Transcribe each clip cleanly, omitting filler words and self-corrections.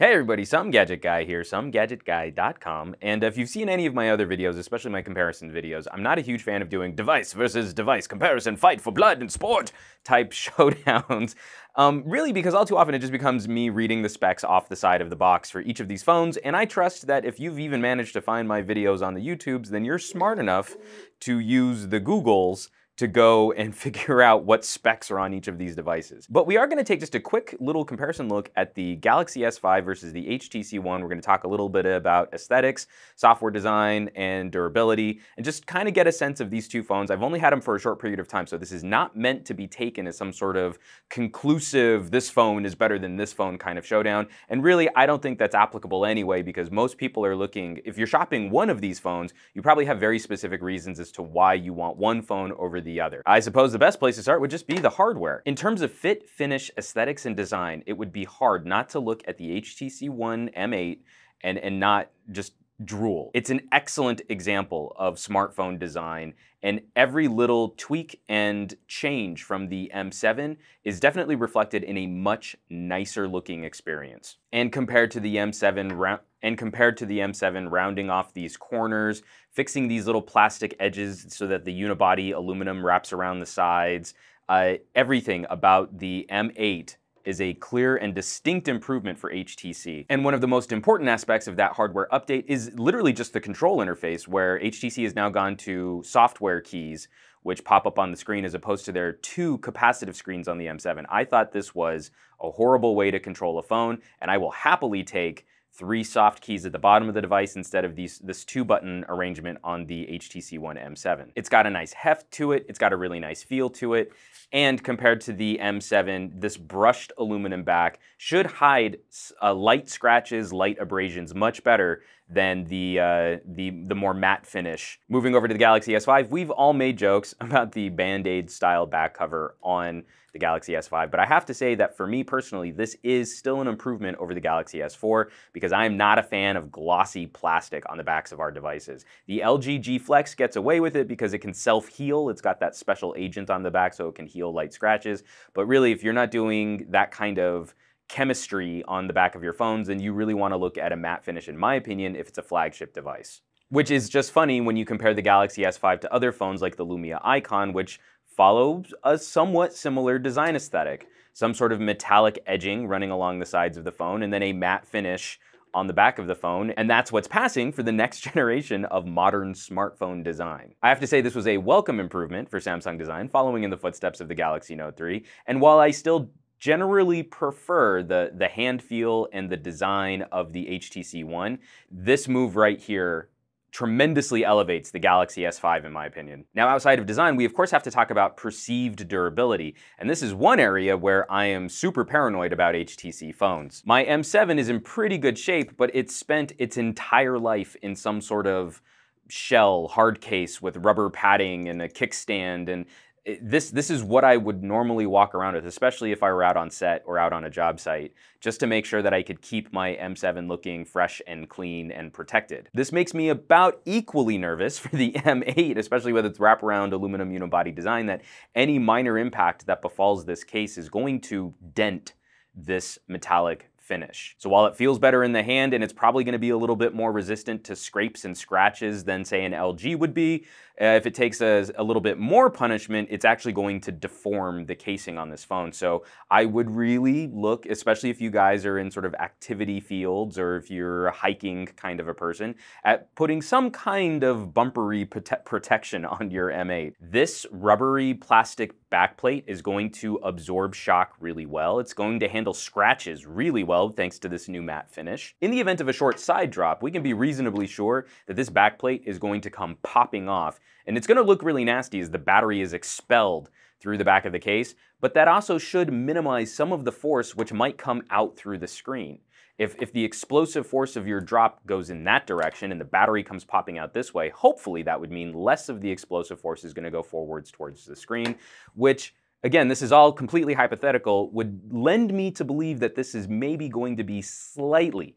Hey everybody, Some Gadget Guy here, somegadgetguy.com, and if you've seen any of my other videos, especially my comparison videos, I'm not a huge fan of doing device versus device comparison, fight for blood and sport type showdowns, really because all too often it just becomes me reading the specs off the side of the box for each of these phones, and I trust that if you've even managed to find my videos on the YouTubes, then you're smart enough to use the Googles to go and figure out what specs are on each of these devices. But we are going to take just a quick little comparison look at the Galaxy S5 versus the HTC One. We're going to talk a little bit about aesthetics, software design, and durability, and just kind of get a sense of these two phones. I've only had them for a short period of time, so this is not meant to be taken as some sort of conclusive, this phone is better than this phone kind of showdown. And really, I don't think that's applicable anyway, because most people are looking, if you're shopping one of these phones, you probably have very specific reasons as to why you want one phone over the other. I suppose the best place to start would just be the hardware. In terms of fit, finish, aesthetics, and design, it would be hard not to look at the HTC One M8 and not just drool. It's an excellent example of smartphone design, and every little tweak and change from the M7 is definitely reflected in a much nicer looking experience. And compared to the M7 rounding off these corners, fixing these little plastic edges so that the unibody aluminum wraps around the sides, everything about the M8 is a clear and distinct improvement for HTC. And one of the most important aspects of that hardware update is literally just the control interface, where HTC has now gone to software keys, which pop up on the screen as opposed to their two capacitive screens on the M7. I thought this was a horrible way to control a phone, and I will happily take 3 soft keys at the bottom of the device instead of this 2-button arrangement on the HTC One M7. It's got a nice heft to it, it's got a really nice feel to it, and compared to the M7, this brushed aluminum back should hide light scratches, light abrasions much better than the more matte finish. Moving over to the Galaxy S5, we've all made jokes about the Band-Aid style back cover on the Galaxy S5, but I have to say that for me personally, this is still an improvement over the Galaxy S4 because I'm not a fan of glossy plastic on the backs of our devices. The LG G Flex gets away with it because it can self-heal. It's got that special agent on the back so it can heal light scratches, but really if you're not doing that kind of chemistry on the back of your phones, then you really want to look at a matte finish, in my opinion, if it's a flagship device. Which is just funny when you compare the Galaxy S5 to other phones like the Lumia Icon, which follows a somewhat similar design aesthetic. Some sort of metallic edging running along the sides of the phone, and then a matte finish on the back of the phone, and that's what's passing for the next generation of modern smartphone design. I have to say this was a welcome improvement for Samsung design, following in the footsteps of the Galaxy Note 3, and while I still generally prefer the hand feel and the design of the HTC One, this move right here tremendously elevates the Galaxy S5 in my opinion. Now outside of design, we of course have to talk about perceived durability, and this is one area where I am super paranoid about HTC phones. My M7 is in pretty good shape, but it's spent its entire life in some sort of shell, hard case with rubber padding and a kickstand, and this is what I would normally walk around with, especially if I were out on set or out on a job site, just to make sure that I could keep my M7 looking fresh and clean and protected. This makes me about equally nervous for the M8, especially with its wraparound aluminum unibody design, that any minor impact that befalls this case is going to dent this metallic finish. So while it feels better in the hand and it's probably going to be a little bit more resistant to scrapes and scratches than say an LG would be, if it takes a little bit more punishment, it's actually going to deform the casing on this phone. So I would really look, especially if you guys are in sort of activity fields or if you're a hiking kind of a person, at putting some kind of bumpery protection on your M8. This rubbery plastic backplate is going to absorb shock really well. It's going to handle scratches really well thanks to this new matte finish. In the event of a short side drop, we can be reasonably sure that this backplate is going to come popping off, and it's going to look really nasty as the battery is expelled through the back of the case, but that also should minimize some of the force which might come out through the screen. If the explosive force of your drop goes in that direction and the battery comes popping out this way, hopefully that would mean less of the explosive force is going to go forwards towards the screen, which, again, this is all completely hypothetical, would lend me to believe that this is maybe going to be slightly,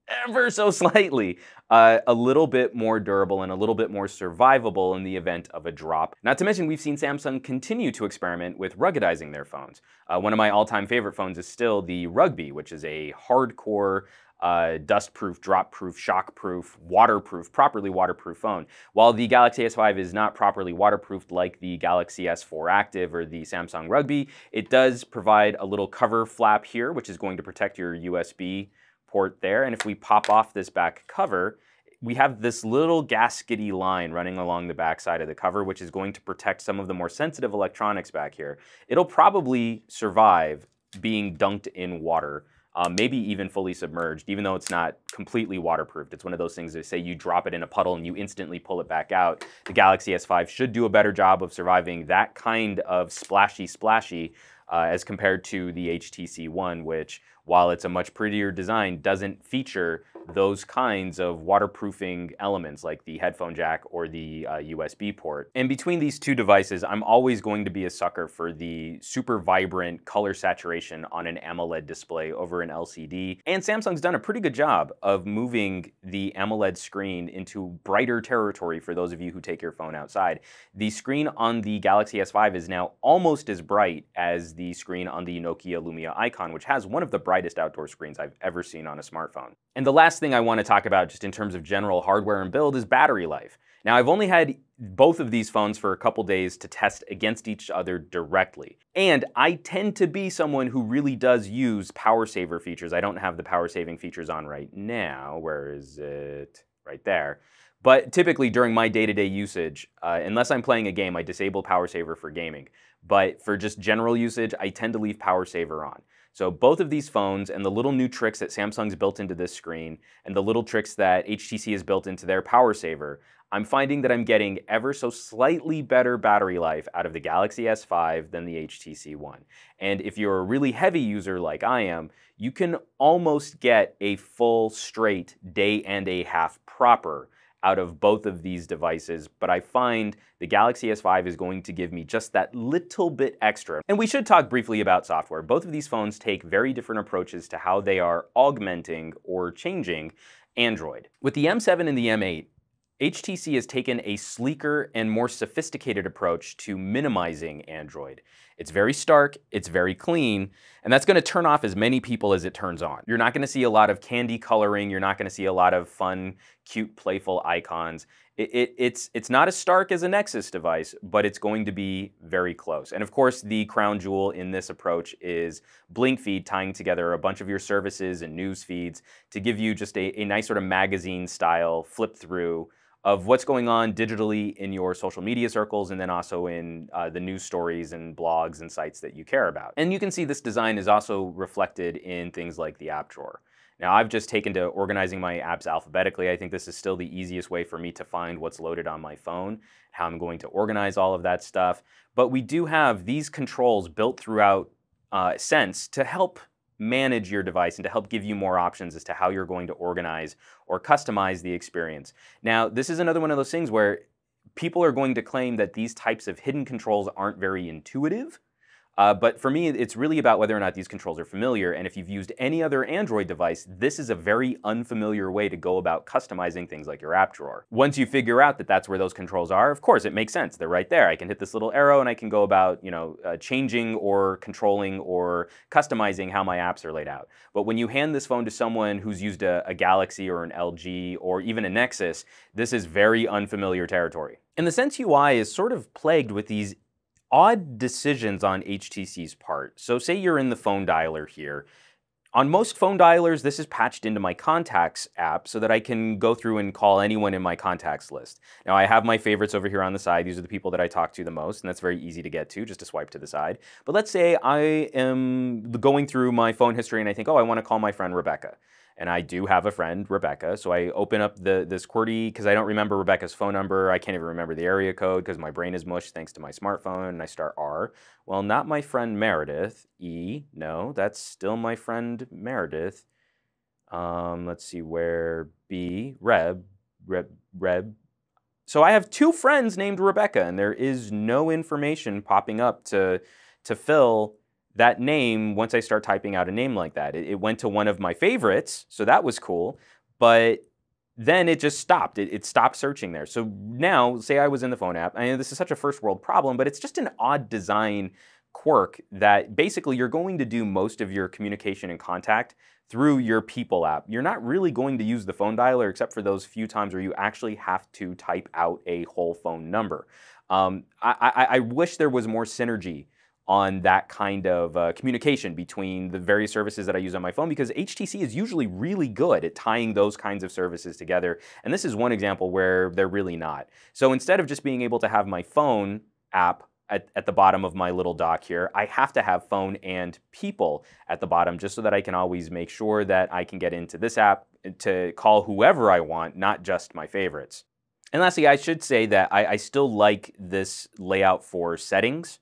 ever so slightly, a little bit more durable and a little bit more survivable in the event of a drop. Not to mention, we've seen Samsung continue to experiment with ruggedizing their phones. One of my all-time favorite phones is still the Rugby, which is a hardcore dust-proof, drop-proof, shock-proof, waterproof, properly waterproof phone. While the Galaxy S5 is not properly waterproofed like the Galaxy S4 Active or the Samsung Rugby, it does provide a little cover flap here, which is going to protect your USB port there. And if we pop off this back cover, we have this little gaskety line running along the back side of the cover, which is going to protect some of the more sensitive electronics back here. It'll probably survive being dunked in water, maybe even fully submerged, even though it's not completely waterproofed. It's one of those things that say you drop it in a puddle and you instantly pull it back out. The Galaxy S5 should do a better job of surviving that kind of splashy as compared to the HTC One, which, while it's a much prettier design, doesn't feature those kinds of waterproofing elements like the headphone jack or the USB port. And between these two devices, I'm always going to be a sucker for the super vibrant color saturation on an AMOLED display over an LCD. And Samsung's done a pretty good job of moving the AMOLED screen into brighter territory for those of you who take your phone outside. The screen on the Galaxy S5 is now almost as bright as the screen on the Nokia Lumia Icon, which has one of the brightest outdoor screens I've ever seen on a smartphone. And the last thing I want to talk about, just in terms of general hardware and build, is battery life. Now, I've only had both of these phones for a couple days to test against each other directly. And I tend to be someone who really does use power saver features. I don't have the power saving features on right now. Where is it? Right there. But typically during my day-to-day usage, unless I'm playing a game, I disable power saver for gaming. But for just general usage, I tend to leave power saver on. So both of these phones and the little new tricks that Samsung's built into this screen and the little tricks that HTC has built into their power saver, I'm finding that I'm getting ever so slightly better battery life out of the Galaxy S5 than the HTC One. And if you're a really heavy user like I am, you can almost get a full straight day and a half proper out of both of these devices, but I find the Galaxy S5 is going to give me just that little bit extra. And we should talk briefly about software. Both of these phones take very different approaches to how they are augmenting or changing Android. With the M7 and the M8, HTC has taken a sleeker and more sophisticated approach to minimizing Android. It's very stark, it's very clean, and that's going to turn off as many people as it turns on. You're not going to see a lot of candy coloring, you're not going to see a lot of fun, cute, playful icons. It's not as stark as a Nexus device, but it's going to be very close. And of course, the crown jewel in this approach is Blink Feed, tying together a bunch of your services and news feeds to give you just a nice sort of magazine style flip through of what's going on digitally in your social media circles and then also in the news stories and blogs and sites that you care about. And you can see this design is also reflected in things like the app drawer. Now, I've just taken to organizing my apps alphabetically. I think this is still the easiest way for me to find what's loaded on my phone, how I'm going to organize all of that stuff. But we do have these controls built throughout Sense to help manage your device and to help give you more options as to how you're going to organize or customize the experience. Now, this is another one of those things where people are going to claim that these types of hidden controls aren't very intuitive. But for me, it's really about whether or not these controls are familiar. And if you've used any other Android device, this is a very unfamiliar way to go about customizing things like your app drawer. Once you figure out that that's where those controls are, of course, it makes sense. They're right there. I can hit this little arrow and I can go about, changing or controlling or customizing how my apps are laid out. But when you hand this phone to someone who's used a Galaxy or an LG or even a Nexus, this is very unfamiliar territory. And the Sense UI is sort of plagued with these odd decisions on HTC's part. So say you're in the phone dialer here. On most phone dialers, this is patched into my Contacts app so that I can go through and call anyone in my contacts list. Now, I have my favorites over here on the side. These are the people that I talk to the most, and that's very easy to get to, just to swipe to the side. But let's say I am going through my phone history and I think, oh, I want to call my friend Rebecca. And I do have a friend, Rebecca, so I open up this QWERTY, because I don't remember Rebecca's phone number. I can't even remember the area code because my brain is mush thanks to my smartphone, and I start R. Well, not my friend Meredith. E, no, that's still my friend Meredith. Let's see where. B, Reb. So I have two friends named Rebecca, and there is no information popping up to fill that name once I start typing out a name like that. It went to one of my favorites, so that was cool, but then it just stopped. It stopped searching there. So now, say I was in the phone app. I know this is such a first world problem, but it's just an odd design quirk that basically you're going to do most of your communication and contact through your People app. You're not really going to use the phone dialer except for those few times where you actually have to type out a whole phone number. I wish there was more synergy on that kind of communication between the various services that I use on my phone, because HTC is usually really good at tying those kinds of services together. And this is one example where they're really not. So instead of just being able to have my phone app at the bottom of my little dock here, I have to have phone and People at the bottom just so that I can always make sure that I can get into this app to call whoever I want, not just my favorites. And lastly, I should say that I still like this layout for settings,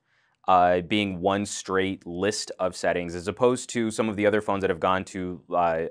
being one straight list of settings, as opposed to some of the other phones that have gone to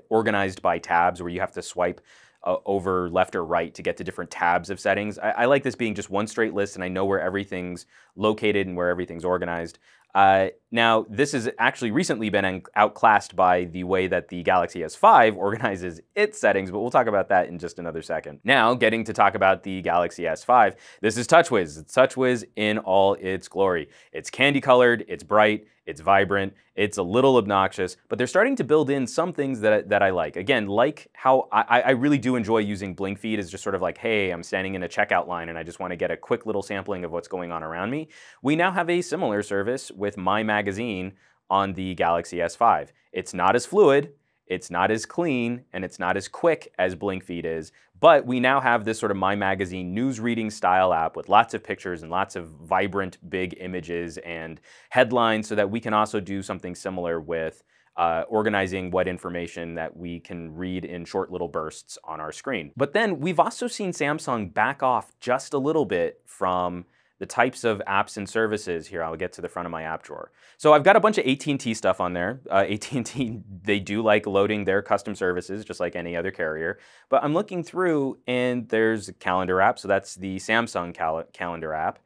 organized by tabs, where you have to swipe over left or right to get to different tabs of settings. I like this being just one straight list, and I know where everything's located and where everything's organized. Now, this has actually recently been outclassed by the way that the Galaxy S5 organizes its settings, but we'll talk about that in just another second. Now, getting to talk about the Galaxy S5, this is TouchWiz. It's TouchWiz in all its glory. It's candy-colored, it's bright, it's vibrant, it's a little obnoxious, but they're starting to build in some things that I like. Again, like how I really do enjoy using Blink Feed as just sort of like, hey, I'm standing in a checkout line and I just want to get a quick little sampling of what's going on around me. We now have a similar service with My Magazine on the Galaxy S5. It's not as fluid, it's not as clean, and it's not as quick as Blink Feed is, but we now have this sort of My Magazine news reading style app with lots of pictures and lots of vibrant big images and headlines, so that we can also do something similar with organizing what information that we can read in short little bursts on our screen. But then we've also seen Samsung back off just a little bit from the types of apps and services. Here, I'll get to the front of my app drawer. So I've got a bunch of AT&T stuff on there. AT&T, they do like loading their custom services, just like any other carrier. But I'm looking through, and there's a calendar app. So that's the Samsung calendar app.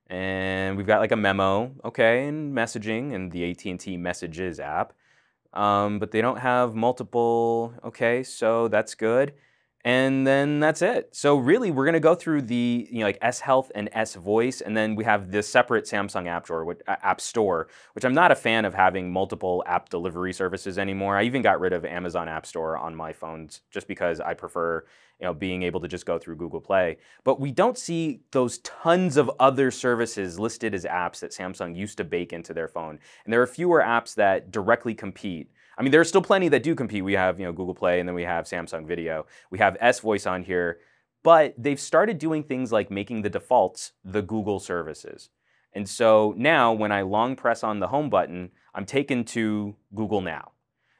And we've got like a memo, okay, and messaging, and the AT&T Messages app. But they don't have multiple, okay, so that's good. And then that's it. So really, we're going to go through the like S Health and S Voice, and then we have this separate Samsung app store, which I'm not a fan of having multiple app delivery services anymore. I even got rid of Amazon App Store on my phones just because I prefer being able to just go through Google Play. But we don't see those tons of other services listed as apps that Samsung used to bake into their phone, and there are fewer apps that directly compete. I mean, there are still plenty that do compete. We have, Google Play, and then we have Samsung Video. We have S Voice on here, but they've started doing things like making the defaults the Google services. And so now when I long press on the home button, I'm taken to Google Now.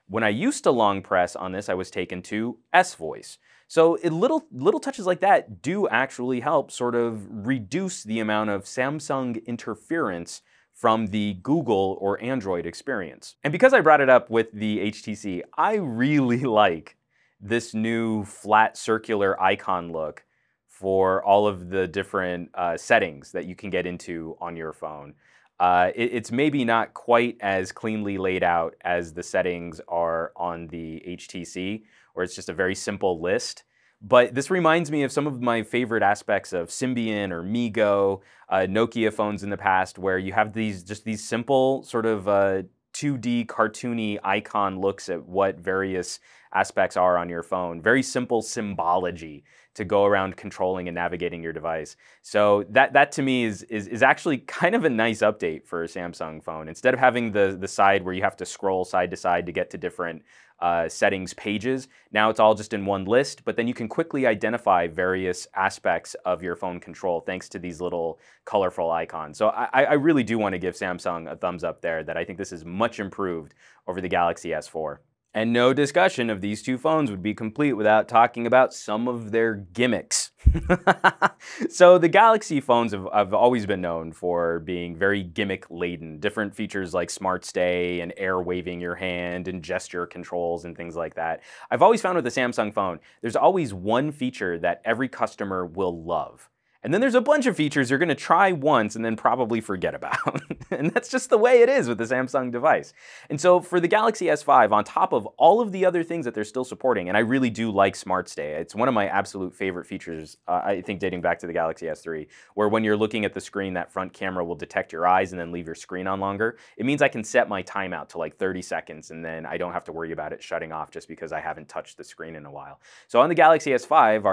When I used to long press on this, I was taken to S Voice. So little touches like that do actually help sort of reduce the amount of Samsung interference from the Google or Android experience. And because I brought it up with the HTC, I really like this new flat circular icon look for all of the different settings that you can get into on your phone. It's maybe not quite as cleanly laid out as the settings are on the HTC, where it's just a very simple list. But this reminds me of some of my favorite aspects of Symbian or MeeGo, Nokia phones in the past, where you have these simple sort of 2D cartoony icon looks at what various aspects are on your phone. Very simple symbology to go around controlling and navigating your device. So that to me is actually kind of a nice update for a Samsung phone. Instead of having the side where you have to scroll side to side to get to different settings pages, now it's all just in one list, but then you can quickly identify various aspects of your phone control thanks to these little colorful icons. So I really do want to give Samsung a thumbs up there, that I think this is much improved over the Galaxy S4. And no discussion of these two phones would be complete without talking about some of their gimmicks. So the Galaxy phones have always been known for being very gimmick-laden. Different features like Smart Stay and air waving your hand and gesture controls and things like that. I've always found with the Samsung phone, there's always one feature that every customer will love. And then there's a bunch of features you're gonna try once and then probably forget about. And that's just the way it is with the Samsung device. And so for the Galaxy S5, on top of all of the other things that they're still supporting, and I really do like Smart Stay. It's one of my absolute favorite features, I think dating back to the Galaxy S3, where when you're looking at the screen, that front camera will detect your eyes and then leave your screen on longer. It means I can set my timeout to like 30 seconds and then I don't have to worry about it shutting off just because I haven't touched the screen in a while. So on the Galaxy S5,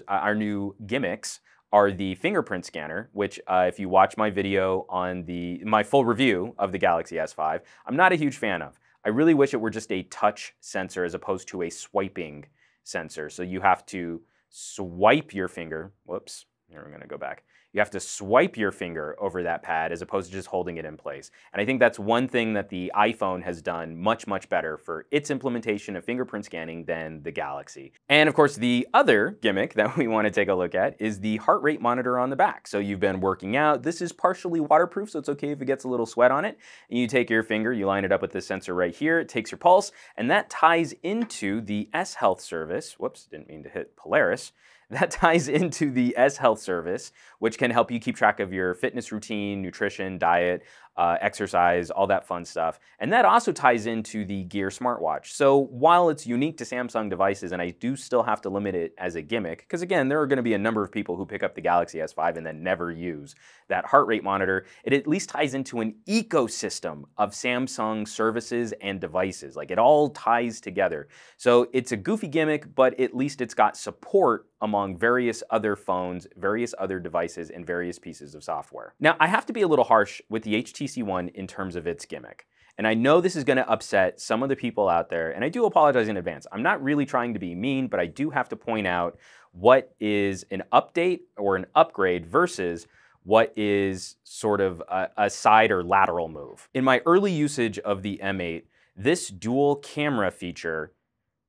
our new gimmicks are the fingerprint scanner, which if you watch my video on my full review of the Galaxy S5, I'm not a huge fan of. I really wish it were just a touch sensor as opposed to a swiping sensor. So you have to swipe your finger. Whoops, here we're gonna go back. You have to swipe your finger over that pad as opposed to just holding it in place. And I think that's one thing that the iPhone has done much, much better for its implementation of fingerprint scanning than the Galaxy. And of course, the other gimmick that we want to take a look at is the heart rate monitor on the back. So you've been working out. This is partially waterproof, so it's okay if it gets a little sweat on it. And you take your finger, you line it up with this sensor right here. It takes your pulse, and that ties into the S Health service. Whoops, didn't mean to hit Polaris. That ties into the S Health service, which can help you keep track of your fitness routine, nutrition, diet, exercise, all that fun stuff. And that also ties into the Gear smartwatch. So while it's unique to Samsung devices, and I do still have to limit it as a gimmick, because again, there are going to be a number of people who pick up the Galaxy S5 and then never use that heart rate monitor, it at least ties into an ecosystem of Samsung services and devices. Like, it all ties together. So it's a goofy gimmick, but at least it's got support among various other phones, various other devices, and various pieces of software. Now, I have to be a little harsh with the HTC One in terms of its gimmick. And I know this is going to upset some of the people out there, and I do apologize in advance. I'm not really trying to be mean, but I do have to point out what is an update or an upgrade versus what is sort of a side or lateral move. In my early usage of the M8, this dual camera feature,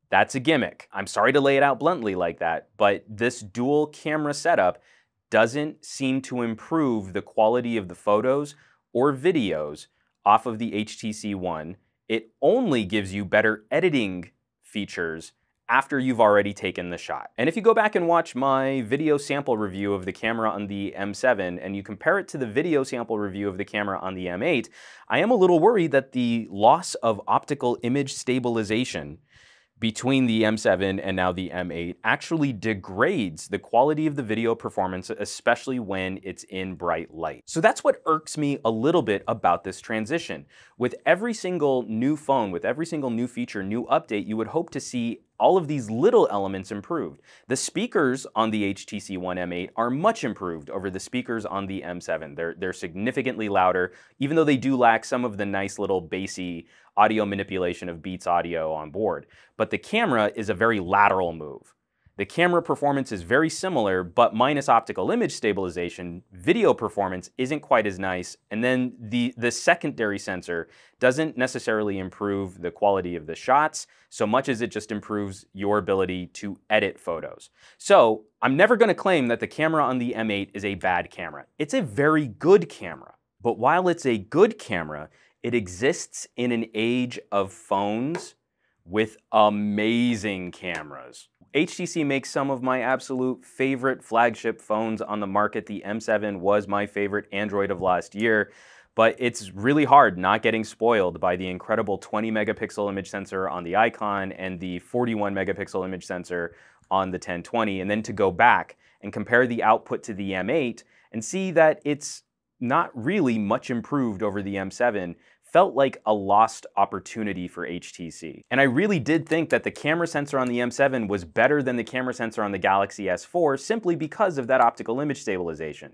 that's a gimmick. I'm sorry to lay it out bluntly like that, but this dual camera setup doesn't seem to improve the quality of the photos or videos off of the HTC One. It only gives you better editing features after you've already taken the shot. And if you go back and watch my video sample review of the camera on the M7 and you compare it to the video sample review of the camera on the M8, I am a little worried that the loss of optical image stabilization between the M7 and now the M8 actually degrades the quality of the video performance, especially when it's in bright light. So that's what irks me a little bit about this transition. With every single new phone, with every single new feature, new update, you would hope to see all of these little elements improved. The speakers on the HTC One M8 are much improved over the speakers on the M7. They're significantly louder, even though they do lack some of the nice little bassy audio manipulation of Beats audio on board. But the camera is a very lateral move. The camera performance is very similar, but minus optical image stabilization, video performance isn't quite as nice. And then the secondary sensor doesn't necessarily improve the quality of the shots so much as it just improves your ability to edit photos. So I'm never going to claim that the camera on the M8 is a bad camera. It's a very good camera. But while it's a good camera, it exists in an age of phones with amazing cameras. HTC makes some of my absolute favorite flagship phones on the market. The M7 was my favorite Android of last year, but it's really hard not getting spoiled by the incredible 20 megapixel image sensor on the Icon and the 41 megapixel image sensor on the 1020, and then to go back and compare the output to the M8 and see that it's not really much improved over the M7 felt like a lost opportunity for HTC. And I really did think that the camera sensor on the M7 was better than the camera sensor on the Galaxy S4 simply because of that optical image stabilization.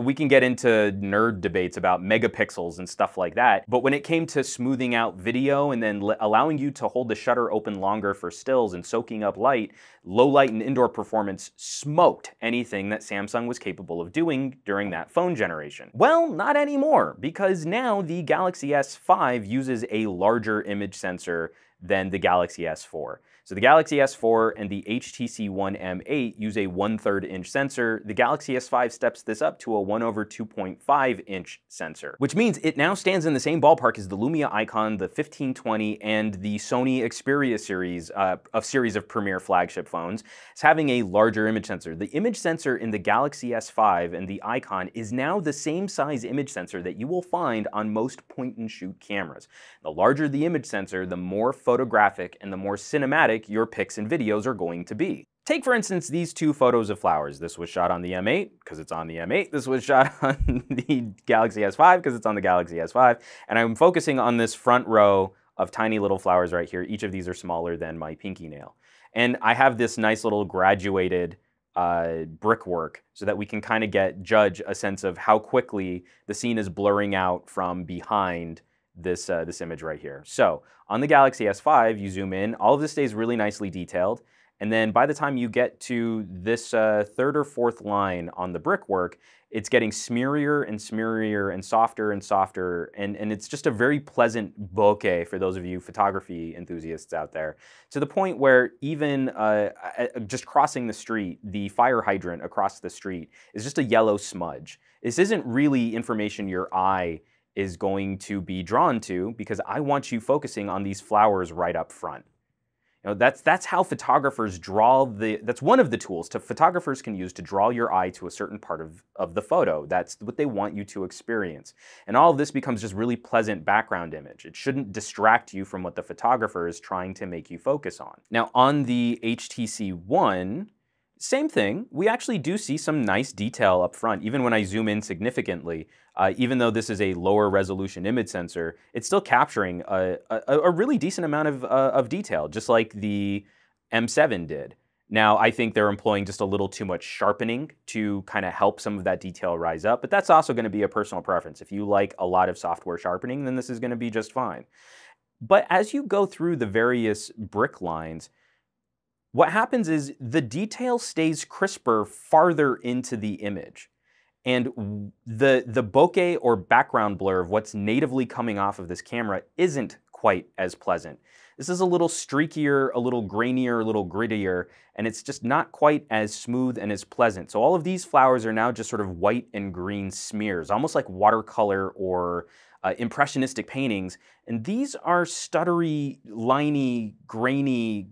We can get into nerd debates about megapixels and stuff like that, but when it came to smoothing out video and then allowing you to hold the shutter open longer for stills and soaking up light, low light and indoor performance smoked anything that Samsung was capable of doing during that phone generation. Well, not anymore, because now the Galaxy S5 uses a larger image sensor than the Galaxy S4. So the Galaxy S4 and the HTC One M8 use a 1/3 inch sensor. The Galaxy S5 steps this up to a 1/2.5 inch sensor, which means it now stands in the same ballpark as the Lumia Icon, the 1520, and the Sony Xperia series, of premier flagship phones. It's having a larger image sensor. The image sensor in the Galaxy S5 and the Icon is now the same size image sensor that you will find on most point-and-shoot cameras. The larger the image sensor, the more photographic and the more cinematic your pics and videos are going to be. Take, for instance, these two photos of flowers. This was shot on the M8 because it's on the M8. This was shot on the Galaxy S5 because it's on the Galaxy S5. And I'm focusing on this front row of tiny little flowers right here. Each of these are smaller than my pinky nail. And I have this nice little graduated brickwork so that we can kind of judge a sense of how quickly the scene is blurring out from behind this image right here. So on the Galaxy S5, you zoom in, all of this stays really nicely detailed, and then by the time you get to this third or fourth line on the brickwork, it's getting smearier and smearier and softer, and it's just a very pleasant bokeh for those of you photography enthusiasts out there, to the point where even just crossing the street, the fire hydrant across the street is just a yellow smudge. This isn't really information your eye is going to be drawn to, because I want you focusing on these flowers right up front. You know, that's how photographers draw that's one of the tools photographers can use to draw your eye to a certain part of the photo. That's what they want you to experience. And all of this becomes just really pleasant background image. It shouldn't distract you from what the photographer is trying to make you focus on. Now on the HTC One, same thing, we actually do see some nice detail up front. Even when I zoom in significantly, even though this is a lower resolution image sensor, it's still capturing a really decent amount of detail, just like the M7 did. Now, I think they're employing just a little too much sharpening to kind of help some of that detail rise up, but that's also going to be a personal preference. If you like a lot of software sharpening, then this is going to be just fine. But as you go through the various brick lines, what happens is the detail stays crisper farther into the image. And the bokeh or background blur of what's natively coming off of this camera isn't quite as pleasant. This is a little streakier, a little grainier, a little grittier, and it's just not quite as smooth and as pleasant. So all of these flowers are now just sort of white and green smears, almost like watercolor or impressionistic paintings. And these are stuttery, liney, grainy,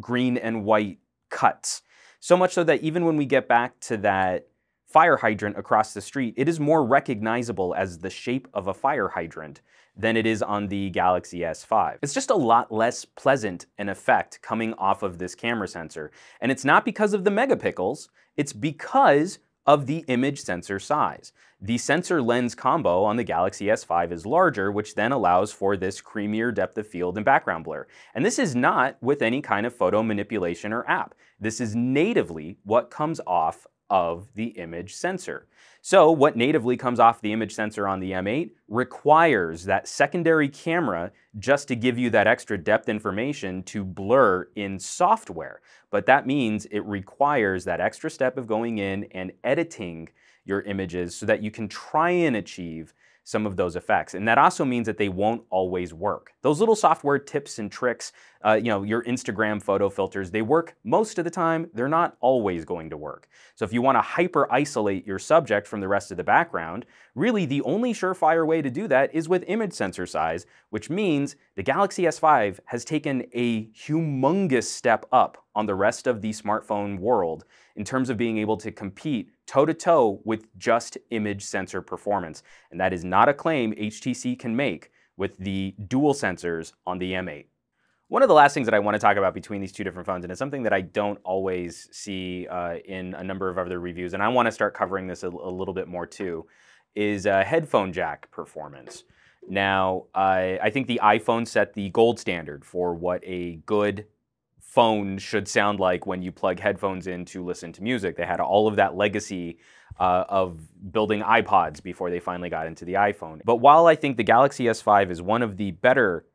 green and white cuts. So much so that even when we get back to that fire hydrant across the street, it is more recognizable as the shape of a fire hydrant than it is on the Galaxy S5. It's just a lot less pleasant an effect coming off of this camera sensor. And it's not because of the megapixels, it's because of the image sensor size. The sensor lens combo on the Galaxy S5 is larger, which then allows for this creamier depth of field and background blur. And this is not with any kind of photo manipulation or app. This is natively what comes off of the image sensor. So what natively comes off the image sensor on the M8 requires that secondary camera just to give you that extra depth information to blur in software. But that means it requires that extra step of going in and editing your images so that you can try and achieve some of those effects. And that also means that they won't always work. Those little software tips and tricks, your Instagram photo filters, they work most of the time. They're not always going to work. So if you want to hyper isolate your subject from the rest of the background, really the only surefire way to do that is with image sensor size, which means the Galaxy S5 has taken a humongous step up on the rest of the smartphone world in terms of being able to compete toe-to-toe with just image sensor performance. And that is not a claim HTC can make with the dual sensors on the M8. One of the last things that I want to talk about between these two different phones, and it's something that I don't always see in a number of other reviews, and I want to start covering this a little bit more too, is headphone jack performance. Now, I think the iPhone set the gold standard for what a good phone should sound like when you plug headphones in to listen to music. They had all of that legacy of building iPods before they finally got into the iPhone. But while I think the Galaxy S5 is one of the better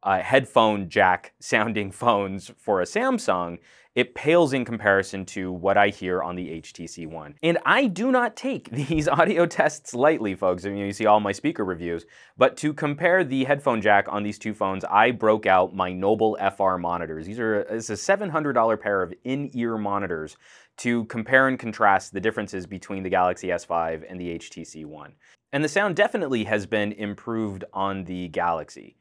headphone jack sounding phones for a Samsung, it pales in comparison to what I hear on the HTC One. And I do not take these audio tests lightly, folks. I mean, you see all my speaker reviews. But to compare the headphone jack on these two phones, I broke out my Noble FR monitors. It's a $700 pair of in-ear monitors to compare and contrast the differences between the Galaxy S5 and the HTC One. And the sound definitely has been improved on the Galaxy.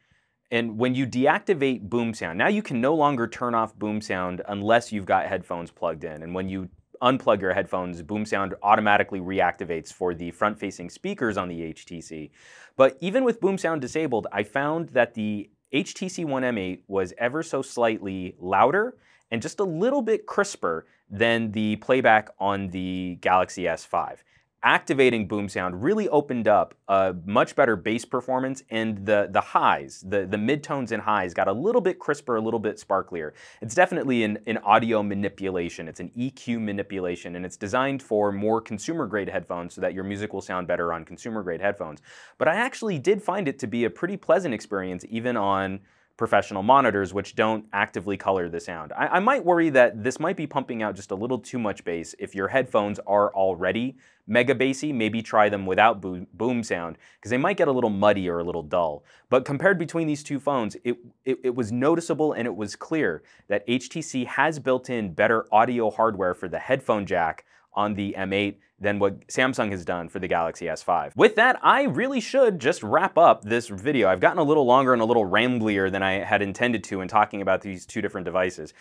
And when you deactivate boom sound, now you can no longer turn off boom sound unless you've got headphones plugged in. And when you unplug your headphones, boom sound automatically reactivates for the front-facing speakers on the HTC. But even with boom sound disabled, I found that the HTC One M8 was ever so slightly louder and just a little bit crisper than the playback on the Galaxy S5. Activating boom sound really opened up a much better bass performance, and the highs, the midtones and highs got a little bit crisper, a little bit sparklier. It's definitely an audio manipulation. It's an EQ manipulation, and it's designed for more consumer-grade headphones so that your music will sound better on consumer-grade headphones. But I actually did find it to be a pretty pleasant experience, even on professional monitors, which don't actively color the sound. I might worry that this might be pumping out just a little too much bass. If your headphones are already mega bassy, maybe try them without boom sound, because they might get a little muddy or a little dull. But compared between these two phones, it was noticeable and it was clear that HTC has built in better audio hardware for the headphone jack on the M8 than what Samsung has done for the Galaxy S5. With that, I really should just wrap up this video. I've gotten a little longer and a little ramblier than I had intended to in talking about these two different devices.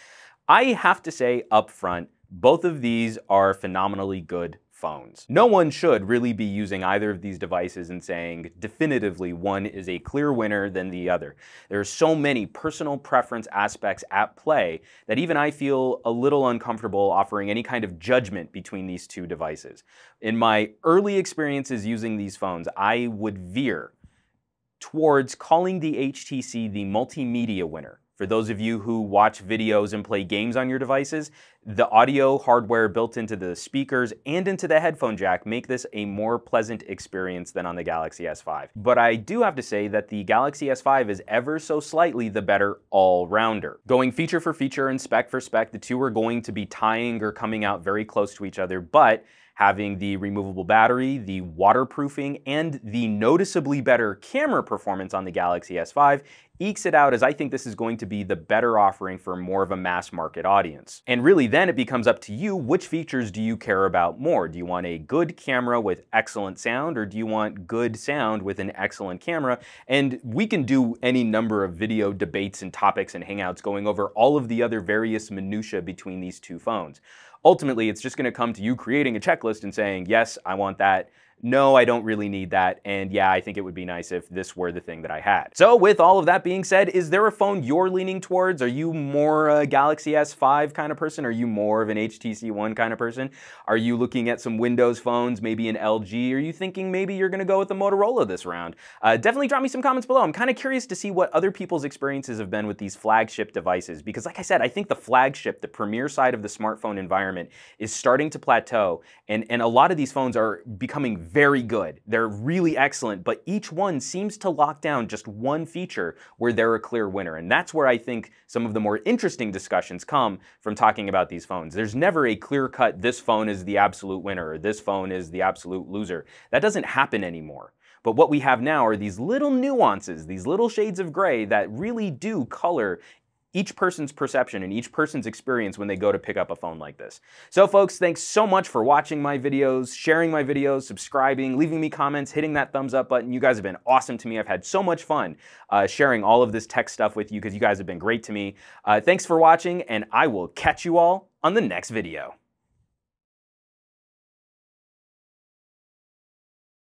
I have to say up front, both of these are phenomenally good phones. No one should really be using either of these devices and saying definitively one is a clear winner than the other. There are so many personal preference aspects at play that even I feel a little uncomfortable offering any kind of judgment between these two devices. In my early experiences using these phones, I would veer towards calling the HTC the multimedia winner. For those of you who watch videos and play games on your devices, the audio hardware built into the speakers and into the headphone jack make this a more pleasant experience than on the Galaxy S5. But I do have to say that the Galaxy S5 is ever so slightly the better all-rounder. Going feature for feature and spec for spec, the two are going to be tying or coming out very close to each other, but having the removable battery, the waterproofing, and the noticeably better camera performance on the Galaxy S5 ekes it out, as I think this is going to be the better offering for more of a mass market audience. And really then it becomes up to you, which features do you care about more? Do you want a good camera with excellent sound, or do you want good sound with an excellent camera? And we can do any number of video debates and topics and hangouts going over all of the other various minutiae between these two phones. Ultimately, it's just going to come to you creating a checklist and saying, yes, I want that. No, I don't really need that. And yeah, I think it would be nice if this were the thing that I had. So with all of that being said, is there a phone you're leaning towards? Are you more a Galaxy S5 kind of person? Are you more of an HTC One kind of person? Are you looking at some Windows phones, maybe an LG? Are you thinking maybe you're going to go with the Motorola this round? Definitely drop me some comments below. I'm kind of curious to see what other people's experiences have been with these flagship devices, because like I said, I think the flagship, the premier side of the smartphone environment is starting to plateau, and a lot of these phones are becoming very good. They're really excellent, but each one seems to lock down just one feature where they're a clear winner. And that's where I think some of the more interesting discussions come from talking about these phones. There's never a clear-cut, this phone is the absolute winner, or this phone is the absolute loser. That doesn't happen anymore. But what we have now are these little nuances, these little shades of gray that really do color each person's perception and each person's experience when they go to pick up a phone like this. So folks, thanks so much for watching my videos, sharing my videos, subscribing, leaving me comments, hitting that thumbs up button. You guys have been awesome to me. I've had so much fun sharing all of this tech stuff with you because you guys have been great to me. Thanks for watching, and I will catch you all on the next video.